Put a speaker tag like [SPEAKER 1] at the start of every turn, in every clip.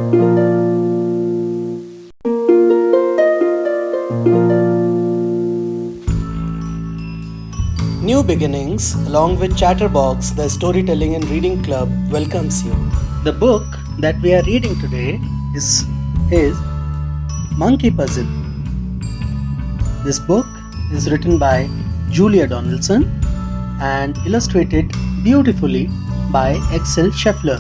[SPEAKER 1] New Beginnings, along with Chatterbox, the storytelling and reading club, welcomes you. The book that we are reading today is Monkey Puzzle. This book is written by Julia Donaldson and illustrated beautifully by Axel Scheffler.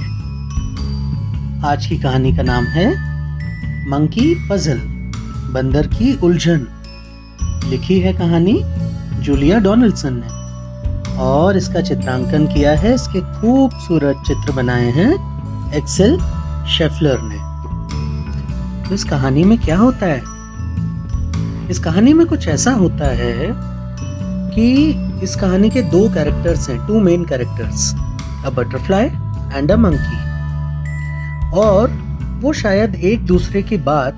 [SPEAKER 1] आज की कहानी का नाम है monkey puzzle, बंदर की उलझन। लिखी है कहानी जूलिया डोनाल्डसन ने और इसका चित्रांकन किया है, इसके खूबसूरत चित्र बनाए हैं एक्सेल शेफलर ने। तो इस कहानी में क्या होता है? इस कहानी में कुछ ऐसा होता है कि इस कहानी के दो कैरेक्टर्स हैं, two main characters, a butterfly and a monkey, और वो शायद एक दूसरे की बात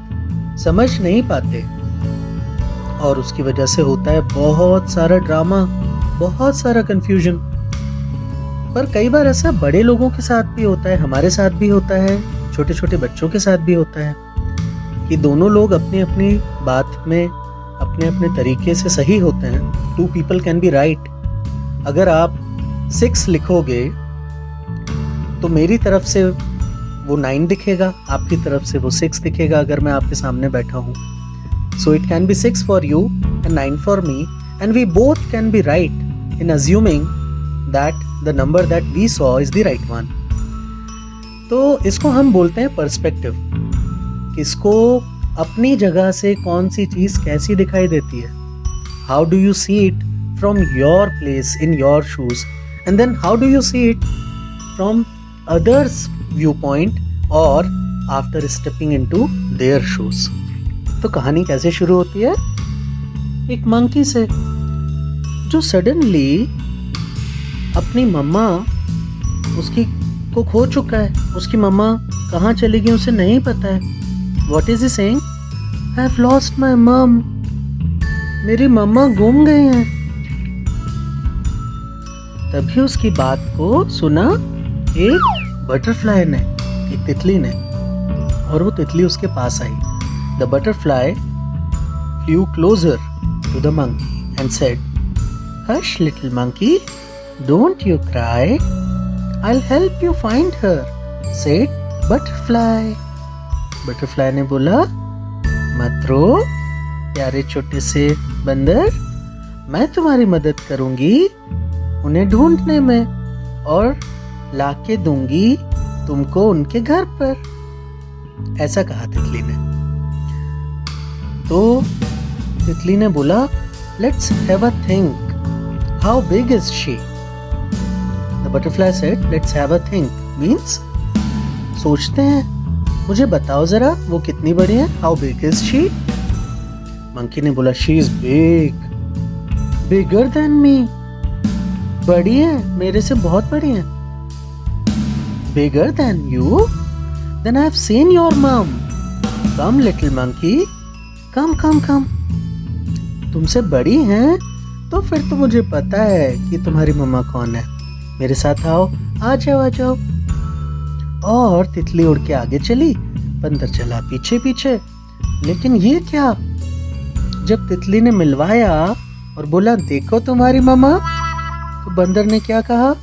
[SPEAKER 1] समझ नहीं पाते और उसकी वजह से होता है बहुत सारा ड्रामा, बहुत सारा कंफ्यूजन। पर कई बार ऐसा बड़े लोगों के साथ भी होता है, हमारे साथ भी होता है, छोटे छोटे बच्चों के साथ भी होता है कि दोनों लोग अपनी अपनी बात में अपने अपने तरीके से सही होते हैं। Two people can be right. अगर आप 6 लिखोगे तो मेरी तरफ से वो 9 दिखेगा, आपकी तरफ से वो 6 दिखेगा अगर मैं आपके सामने बैठा हूँ। So it can be 6 for you and 9 for me, and we both can be right in assuming that the number that we saw is the right one. तो इसको हम बोलते हैं पर्सपेक्टिव। किसको अपनी जगह से कौन सी चीज कैसी दिखाई देती है। How do you see it from your place in your shoes, and then how do you see it from others' viewpoint or after stepping into their shoes. तो कहानी कैसे शुरू होती है? एक मंकी से जो सडनली अपनी मम्मा उसकी को खो चुका है। उसकी मम्मा कहाँ चली गई उसे नहीं पता है। What is he saying? I have lost my mom. मेरी मम्मा गुम गई हैं। तभी उसकी बात को सुना एक बटरफ्लाई ने, एक तितली ने, और वो तितली उसके पास आई। The butterfly flew closer to the monkey and said, "Hush, little monkey, don't you cry. I'll help you find her," said butterfly. Butterfly ने बोला, मत रो प्यारे छोटे से बंदर, मैं तुम्हारी मदद करूंगी उन्हें ढूंढने में और लाके दूंगी तुमको उनके घर पर। ऐसा कहा तितली ने। तो तितली ने बोला, let's have a think, how big is she? The butterfly said, let's have a think means सोचते हैं, मुझे बताओ जरा वो कितनी बड़ी है। How big is she? Monkey ने बोला, she is big, bigger than me, बड़ी है, मेरे से बहुत बड़ी है। Bigger than you? Then I have seen your mum. Come little monkey, come come come. तुमसे बड़ी हैं तो फिर तो मुझे पता है कि तुम्हारी मम्मा कौन है। मेरे साथ आओ, आ जाओ आ जाओ। और तितली उड़ के आगे चली, बंदर चला पीछे पीछे। लेकिन ये क्या, जब तितली ने मिलवाया और बोला देखो तुम्हारी मम्मा, तो बंदर ने क्या कहा,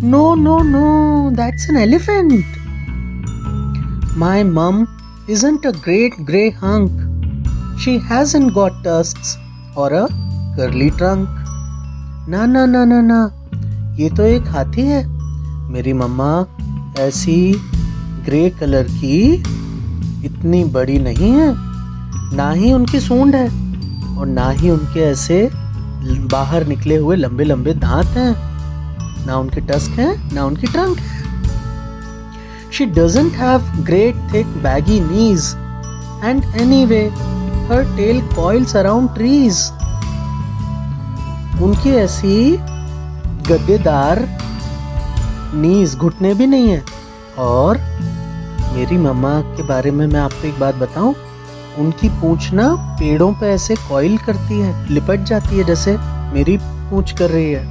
[SPEAKER 1] no no no, that's an elephant. My mum isn't a great grey hunk. She hasn't got tusks or a curly trunk. ना ना ना ना ना, ये तो एक हाथी है। मेरी मम्मा ऐसी ग्रे कलर की इतनी बड़ी नहीं है, ना ही उनकी सूंड है और ना ही उनके ऐसे बाहर निकले हुए लंबे लंबे दांत हैं, ना उनके टस्क हैं, ना उनकी ट्रंक है। She doesn't have great thick baggy knees, and anyway her tail coils around trees. उनकी ऐसी गद्देदार नीज, घुटने भी नहीं है। और मेरी मम्मा के बारे में मैं आपको एक बात बताऊं, उनकी पूंछ ना पेड़ों पे ऐसे कॉइल करती है, लिपट जाती है जैसे मेरी पूंछ कर रही है।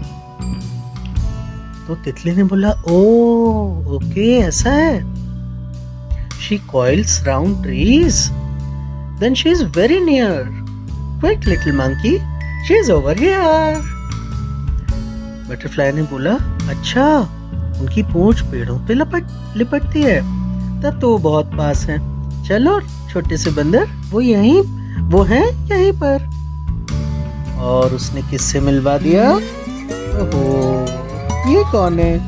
[SPEAKER 1] तो तितली ने बोला, ओ ओके ऐसा है। she coils round trees. Then she is very near. Quick little monkey, she is over here. Butterfly ने बोला, अच्छा, उनकी पूंछ पेड़ों पे लिपटती है, तब तो वो बहुत पास है। चलो छोटे से बंदर, वो है यहीं पर। और उसने किससे मिलवा दिया? ओहो, ये कौन है?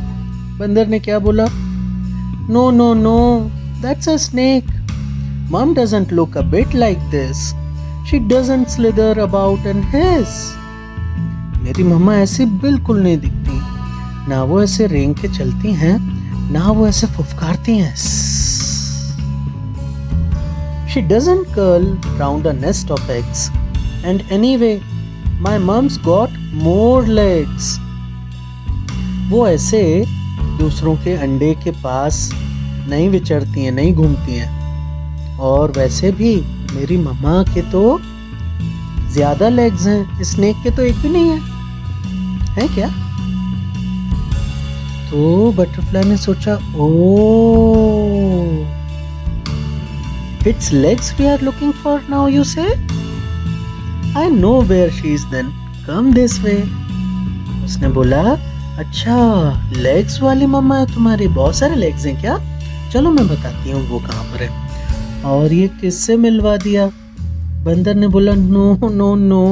[SPEAKER 1] बंदर ने क्या बोला? No no no, that's a snake. Mom doesn't look a bit like this. She doesn't slither about and hiss. मेरी मम्मा ऐसी बिल्कुल नहीं दिखती। ना वो ऐसे रेंग के चलती हैं, ना वो ऐसे फुफकारती हैं। She doesn't curl round a nest of eggs. And anyway, my mom's got more legs. वो ऐसे दूसरों के अंडे के पास नहीं विचरती हैं, नहीं घूमती हैं। और वैसे भी मेरी मम्मा के तो ज्यादा लेग्स हैं, स्नेक के तो एक भी नहीं है क्या? तो बटरफ्लाई ने सोचा, oh, it's legs we are looking for now, you say? I know where she is then, come this way. उसने बोला, अच्छा, लेग्स वाली मम्मा है तुम्हारी, बहुत सारे लेग्स हैं क्या? चलो मैं बताती हूँ वो कहाँ पर है। और ये किससे मिलवा दिया? बंदर ने बोला, no no no,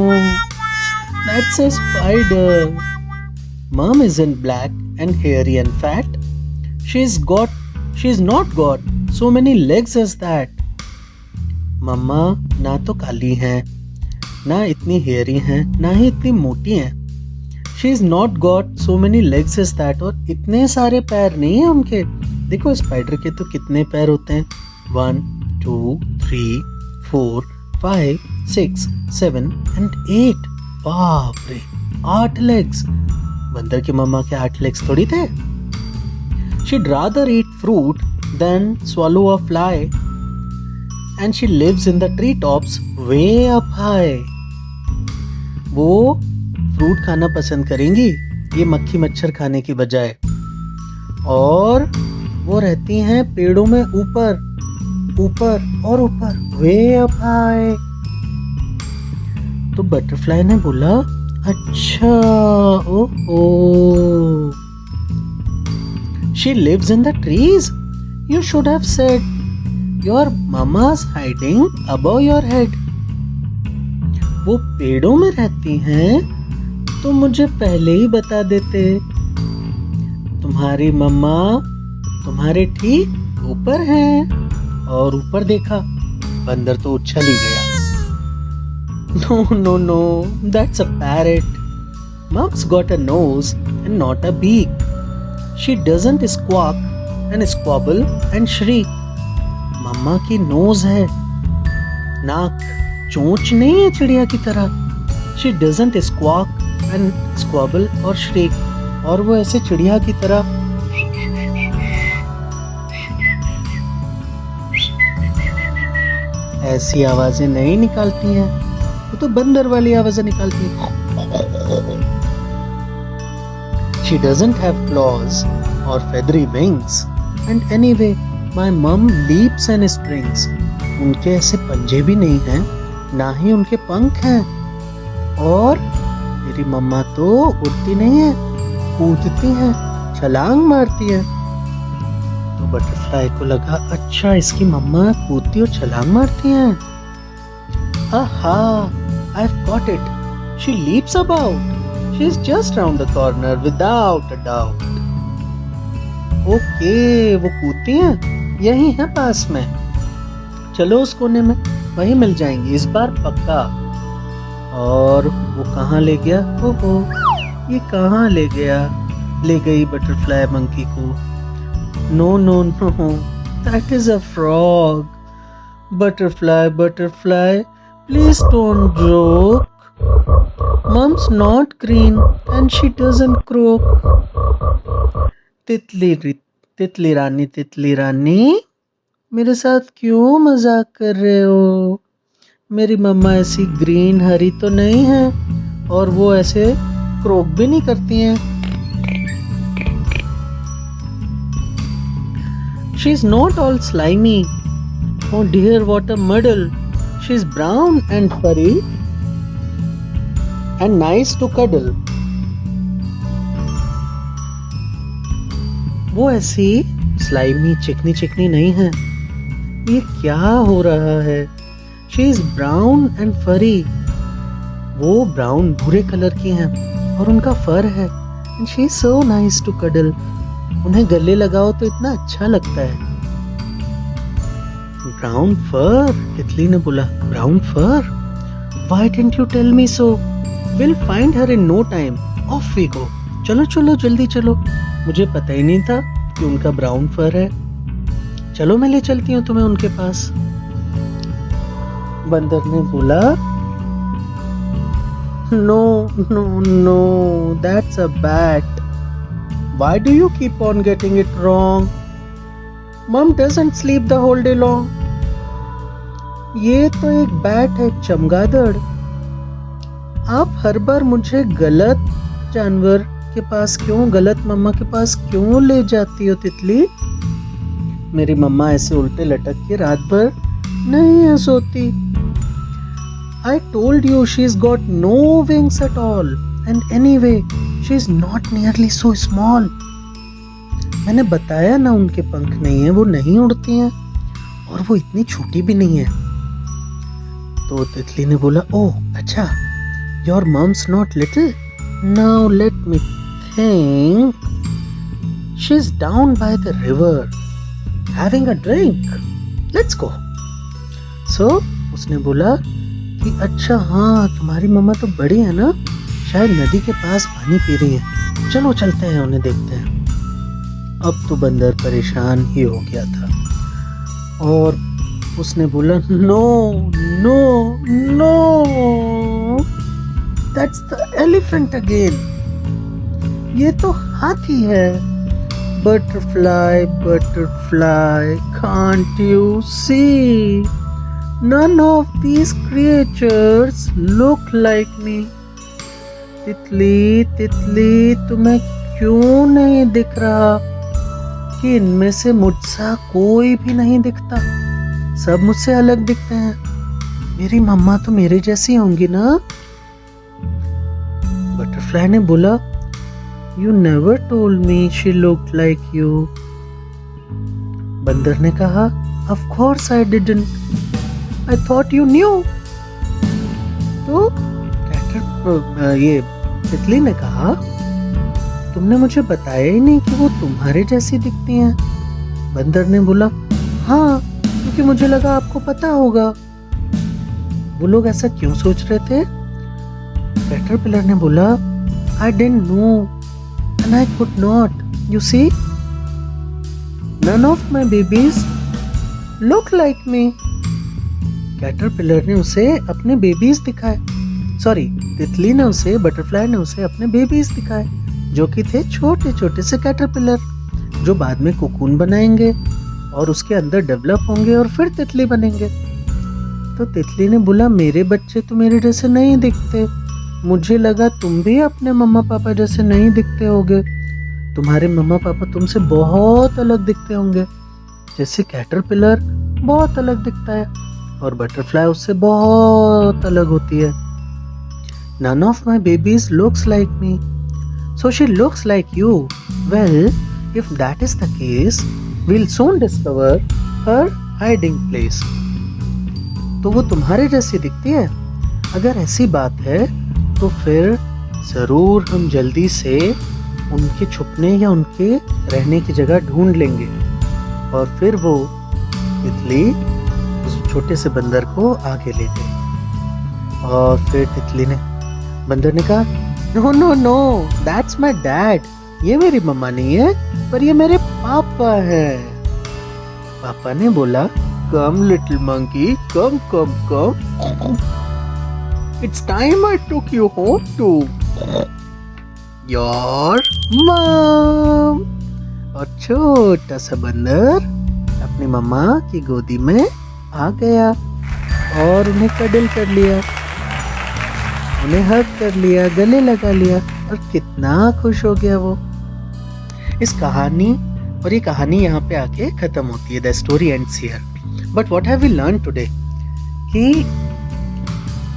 [SPEAKER 1] that's a spider. Mum isn't black and hairy and fat. She's not got so many legs as that. मम्मा ना तो काली हैं, ना इतनी हेयरी हैं, ना ही इतनी मोटी हैं। She's not got so many legs as that. और इतने सारे पैर नहीं है उनके। देखो स्पाइडर के तो कितने पैर होते हैं, 1 2 3 4 5 6 7 and 8। बाप रे, 8 legs। बंदर की मम्मा के 8 legs थोड़ी थे। She'd rather eat fruit than swallow a fly, and she lives in the treetops way up high. वो फ्रूट खाना पसंद करेंगी, ये मक्खी मच्छर खाने की बजाय, और वो रहती हैं पेड़ों में ऊपर ऊपर और ऊपर, वे अप हाई। तो बटरफ्लाई ने बोला, अच्छा, ओहो, she lives in the trees. You should have said your mama's hiding above your head. वो पेड़ों में रहती हैं तो मुझे पहले ही बता देते। तुम्हारी मम्मा तुम्हारे ठीक ऊपर हैं। और ऊपर देखा, बंदर तो उछल ही गया। No, no, no, that's a parrot. Mom's got a nose and not a beak. She doesn't squawk and squabble and shriek. मम्मा की नोज है, नाक, चोंच नहीं है चिड़िया की तरह। She doesn't squawk and squabble और shriek, और वो ऐसे चिड़िया की तरह ऐसी आवाजें नहीं निकालती हैं, वो तो बंदर वाली आवाजें निकालती हैं। She doesn't have claws or feathery wings, and anyway, my mom leaps and springs. उनके ऐसे पंजे भी नहीं हैं, ना ही उनके पंख हैं, और मेरी मम्मा तो उड़ती नहीं है, कूदती है, छलांग मारती है। तो बटरफ्लाई को लगा, अच्छा, इसकी मम्मा कूदती और छलांग मारती हैं। आहा, I've got it. She leaps about. She's just round the corner without a doubt. Okay, वो कूदती हैं, यही है पास में। चलो उस कोने में, वहीं मिल जाएंगी इस बार पक्का। और वो कहाँ ले गया? ओहो, ये कहाँ ले गया? ले गई बटरफ्लाई मंकी को। No, no, no, that is a frog. Butterfly, butterfly, please don't joke. Mom's not green and she doesn't croak. तितली रानी, मेरे साथ क्यों मजाक कर रहे हो? मेरी मम्मा ऐसी ग्रीन हरी तो नहीं है, और वो ऐसे क्रोक भी नहीं करती हैं। She's not all slimy Oh dear, what a muddle. She's brown and furry and nice to cuddle. वो ऐसी स्लाइमी चिकनी चिकनी नहीं है। ये क्या हो रहा है? She is brown and furry. वो ब्राउन भूरे कलर की हैं और उनका फर है। And she is so nice to cuddle. उन्हें गले लगाओ तो इतना अच्छा लगता है। ब्राउन फर, तितली ने बोला। Brown fur? Why didn't you tell me so? We'll find her in no time. Off we go. चलो चलो जल्दी चलो। मुझे पता ही नहीं था कि उनका ब्राउन फर है। चलो मैं ले चलती हूँ तुम्हें उनके पास। बंदर ने बोला, No, no, no, that's a bat. Why do you keep on getting it wrong? Mom doesn't sleep the whole day long. ये तो एक बैट है, चमगादड़। आप हर बार मुझे गलत जानवर के पास क्यों, गलत मम्मा के पास क्यों ले जाती हो तितली? मेरी मम्मा ऐसे उल्टे लटक के रात भर नहीं है सोती। I told you she's got no wings at all, and anyway, she's not nearly so small. मैंने बताया ना उनके पंख नहीं है, वो नहीं उड़ती हैं और वो इतनी छोटी भी नहीं है। तो तितली ने बोला, ओह अच्छा, your mom's not little? Now let me think. She's down by the river, having a drink. Let's go. So उसने बोला कि अच्छा हाँ, तुम्हारी मम्मा तो बड़ी है ना, शायद नदी के पास पानी पी रही है। चलो चलते हैं, उन्हें देखते हैं। अब तो बंदर परेशान ही हो गया था और उसने बोला, no no no, that's the elephant again. ये तो हाथी है। Butterfly butterfly, can't you see? None of these creatures look like me. तितली तितली, तुम्हें क्यों नहीं दिख रहा कि इनमें से मुझसा कोई भी नहीं दिखता? सब मुझसे अलग दिखते हैं। मेरी मम्मा तो मेरे जैसी होंगी ना? बटरफ्लाई ने बोला, You never told me she looked like you. बंदर ने कहा, Of course I didn't. I thought you knew. तो ये तितली ने कहा, तुमने मुझे बताया ही नहीं कि वो तुम्हारे जैसी दिखती हैं। बंदर ने बोला, हाँ, क्योंकि मुझे लगा आपको पता होगा। वो लोग ऐसा क्यों सोच रहे थे? कैटरपिलर ने बोला, I didn't know and I could not. You see, none of my babies look like me. Caterpillar ने उसे अपने बेबीज दिखाए। सॉरी, तितली ने उसे, बटरफ्लाई ने उसे अपने बेबीज दिखाए, जो कि थे छोटे छोटे से कैटरपिलर, जो बाद में कोकून बनाएंगे और उसके अंदर डेवलप होंगे और फिर तितली बनेंगे। तो तितली ने बोला, मेरे बच्चे तो मेरे जैसे नहीं दिखते। मुझे लगा तुम भी अपने मम्मा पापा जैसे नहीं दिखते होगे। तुम्हारे मम्मा पापा तुमसे बहुत अलग दिखते होंगे। जैसे कैटरपिलर बहुत अलग दिखता है और बटरफ्लाई उससे बहुत अलग होती है। None of my babies looks like me. So she looks like you. Well, if that is the case, we'll soon discover her hiding place. तो वो तुम्हारे जैसी दिखती है? अगर ऐसी बात है तो फिर जरूर हम जल्दी से उनके छुपने या उनके रहने की जगह ढूंढ लेंगे। और फिर वो तितली उस छोटे से बंदर को आगे ले गई। और फिर तितली ने, बंदर ने कहा, no no no, that's my dad. ये मेरी मम्मा नहीं है, पर ये मेरे पापा है। पापा ने बोला, come little monkey, come come come, it's time I took you home to your mom. और छोटा सा बंदर अपनी मम्मा की गोदी में आ गया और उन्हें कडल कर लिया, उन्हें हग कर लिया, गले लगा लिया और कितना खुश हो गया वो। इस कहानी, और ये कहानी यहाँ पे आके खत्म होती है। The story ends here. But what have we learn today कि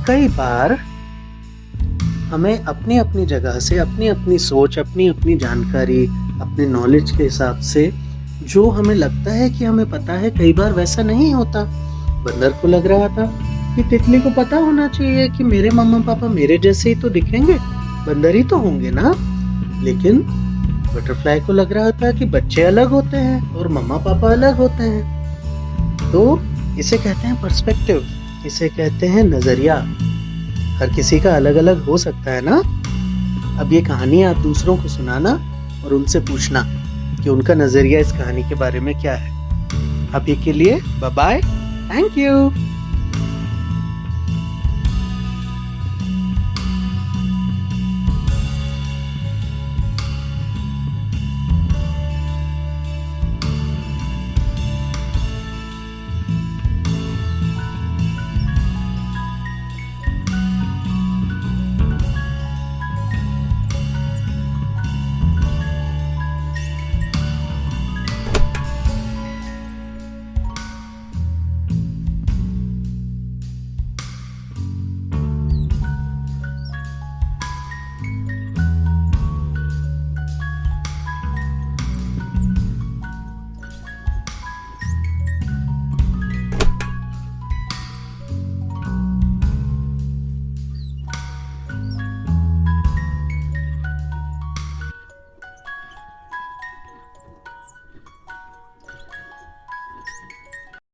[SPEAKER 1] कई बार हमें अपनी अपनी जगह से अपनी अपनी सोच, अपनी अपनी जानकारी, अपने नॉलेज के हिसाब से जो हमें लगता है कि हमें पता है, कई बार वैसा नहीं होता। बंदर को लग रहा था कि तितली को पता होना चाहिए कि मेरे मम्मा पापा मेरे जैसे ही तो दिखेंगे, बंदर ही तो होंगे ना। लेकिन बटरफ्लाई को लग रहा था कि बच्चे अलग होते हैं और मम्मा पापा अलग होते हैं। तो इसे कहते हैं पर्सपेक्टिव, इसे कहते हैं नजरिया। हर किसी का अलग अलग हो सकता है ना। अब ये कहानी आप दूसरों को सुनाना और उनसे पूछना कि उनका नजरिया इस कहानी के बारे में क्या है। अभी के लिए बाय बाय, थैंक यू।